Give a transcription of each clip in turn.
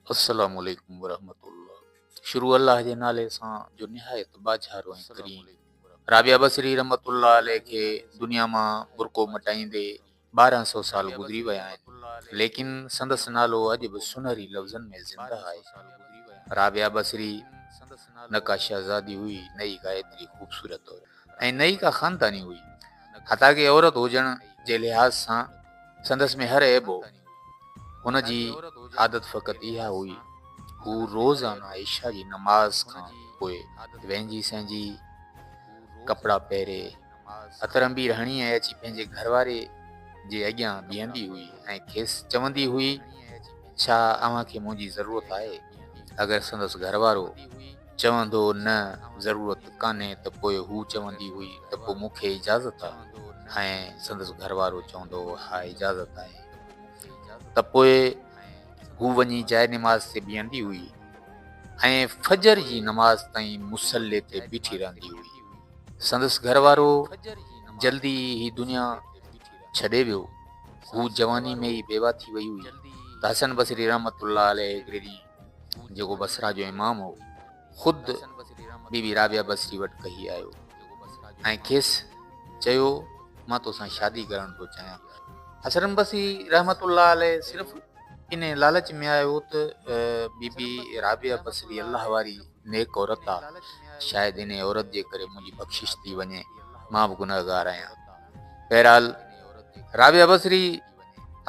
अस्सलामु अलैकुम वरहमतुल्लाह। शुरू अल्लाह जे नाले सां जो निहायत बाछारो ऐं करीम। राबिया बसरी रहमतुल्लाह अलैह खे दुनिया मां बुरको मटाईंदे 1200 साल गुज़री विया आहिनि, लेकिन संदसि नालो अॼु बि सुनहरी लफ़्ज़नि में ज़िंदा आहे। राबिया बसरी न का शहज़ादी हुई, न ई का एतिरी ख़ूबसूरत ऐं न ई का ख़ानदानी हुई। हता कि औरत हुजण जे लिहाज़ सां संदसि में हर ऐब हो। हुन जी आदत फ़क़ति इहा हुई, हू रोज़ाना इशा जी नमाज़ खां पोइ वेंझी संहिंजी कपिड़ा पहिरे अतरंबी हणी ऐं अची पंहिंजे घरवारे जे अॻियां बीहंदी हुई ऐं खेसि चवंदी हुई, छा अव्हांखे मुंहिंजी ज़रूरत आहे? अगरि संदसि घरवारो चवंदो न ज़रूरत कान्हे त पोइ हू चवंदी हुई त पोइ मूंखे इजाज़त आहे, ऐं संदसि घरवारो चवंदो हा इजाज़त आहे, त पोइ हू वञी जाइ निमाज़ ते बीहंदी हुई ऐं फजर जी नमाज़ ताईं मुसल्ले ते बीठी रहंदी हुई। संदसि घरवारो जल्दी ही दुनिया छॾे वियो। हू जवानी में ई बेवा थी वई हुई त हसन बसरी रहमतुल्लाह अलैह हिकिड़े ॾींहुं, जेको बसरा जो इमाम हो, ख़ुदि बीबी राबिया बसरी वटि कही आयो ऐं खेसि चयो, मां तोसां शादी करणु थो चाहियां। हसन बसरी रहमतुल्लाह अलैह सिर्फ़ु इन लालच में आयो त बीबी राबिया बसरी अल्लाह वारी नेक औरत आहे, शायदि इन औरत जे करे मुंहिंजी बख़्शिश थी वञे, मां बि गुनहगार आहियां। बहरहाल राबिया बसरी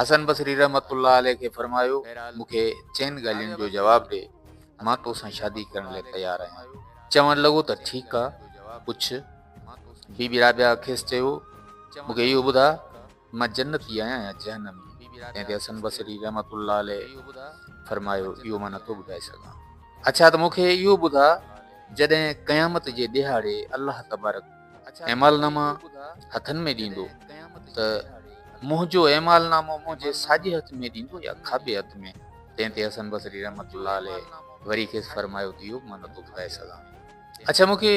हसन बसरी रहमतुल्लाह अलैह खे फरमायो, मूंखे चइनि ॻाल्हियुनि जो जवाबु ॾे, मां तोसां शादी करण लाइ तयारु आहियां। चवणु लॻो त ठीकु आहे, पुछ। बीबी राबिया खेसि चयो, मूंखे इहो ॿुधा, मां जन्नती आहियां या जहन्नमी? तंहिं ते हसन बसरी रहमतुल्लाह अलैह फरमायो, इहो मां नथो ॿुधाए सघां। अच्छा, त मूंखे इहो ॿुधा, जॾहिं क़यामत जे ॾिहाड़े अलाह तबारक ऐमालनामा हथनि में ॾींदो त मुंहिंजो ऐमालनामो मुंहिंजे साॼे हथ में ॾींदो या खाॿे हथ में? तंहिं ते हसन बसरी रहमतुल्लाह अलैह वरी खेसि फरमायो त इहो मां नथो ॿुधाए सघां। अच्छा, मूंखे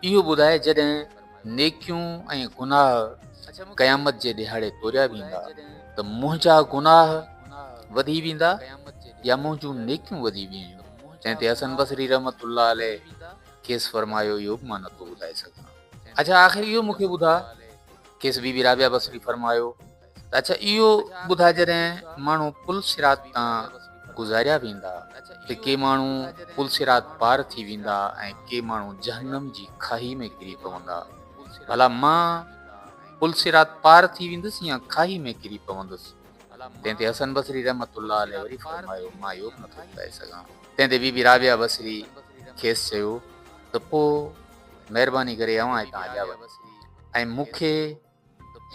इहो ॿुधाए, जॾहिं नेकियूं ऐं गुनाह क़यामत जे ॾिहाड़े तोरिया वेंदा त मुंहिंजा गुनाह वधी वेंदा या मुंहिंजूं नेकियूं वधी वेंदियूं? तंहिं ते हसन बसरी रहमतुल्लाह अलैह खेसि फरमायो, इहो बि मां नथो ॿुधाए सघां। अच्छा, आख़िर इहो मूंखे ॿुधा। खेसि बीबी राबिया बसरी फरमायो त अच्छा, इहो ॿुधा, जॾहिं माण्हू पुल सिरात तां गुज़ारिया वेंदा त के माण्हू पुल सिरात पार थी वेंदा ऐं के माण्हू जहन्नम जी खाई में किरी पवंदा। भला मां पुल सिरात पार थी वेंदुसि या खाई में किरी पवंदुसि? तंहिं ते हसन बसरी रहमतुल्लाह अलैह वरी फरमायो, मां इहो बि नथो ॿुधाए सघां। तंहिं ते बीबी राबिया बसरी खेसि चयो त पोइ महिरबानी करे अव्हां हितां हलिया वञो ऐं मूंखे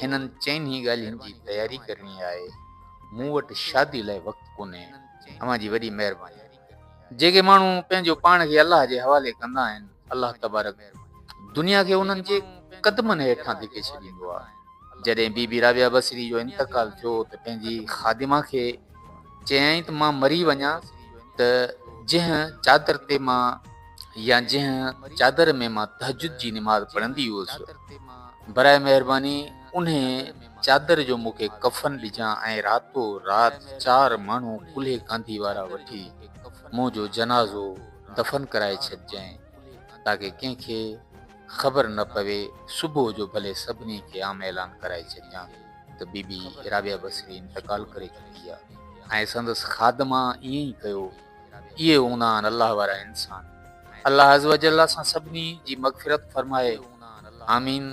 हिननि चइनि ई ॻाल्हियुनि जी तयारी करणी आहे। मूं वटि शादी लाइ वक़्तु कोन्हे, अव्हां जी वॾी महिरबानी। जेके माण्हू पंहिंजो पाण खे अलाह जे हवाले कंदा आहिनि, अलाह तबारक दुनिया खे उन्हनि जे क़दमनि हेठां धिके छॾींदो आहे। जॾहिं बीबी राबिया बसरी जो इंतकाल थियो त पंहिंजी ख़ादिमा खे चयाईं त मां मरी वञा त जंहिं चादर ते मां या जंहिं चादर में मां तहजुद जी निमाज़ पढ़ंदी हुअसि, बराए महिरबानी उन चादर जो मूंखे कफ़न ॾिजां ऐं रातो राति 4 माण्हू कुल्हे कांधी वारा वठी मुंहिंजो जनाज़ो दफ़न कराए छॾिजांइ, ताकी कंहिंखे ख़बर न पवे। सुबुह जो भले सभिनी खे आम ऐलान कराए छॾिजां त बीबी राबिया बसरी इंतकाल करे चुकी आहे ऐं संदसि ख़ादमा ईअं ई कयो। इहे हूंदा आहिनि अलाह वारा इंसान। अलाह अज़ व जल असां सभिनी जी मग़फ़िरत फरमाए। आमीन।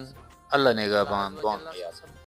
अल्लाह निगहबान। दुआ में याद।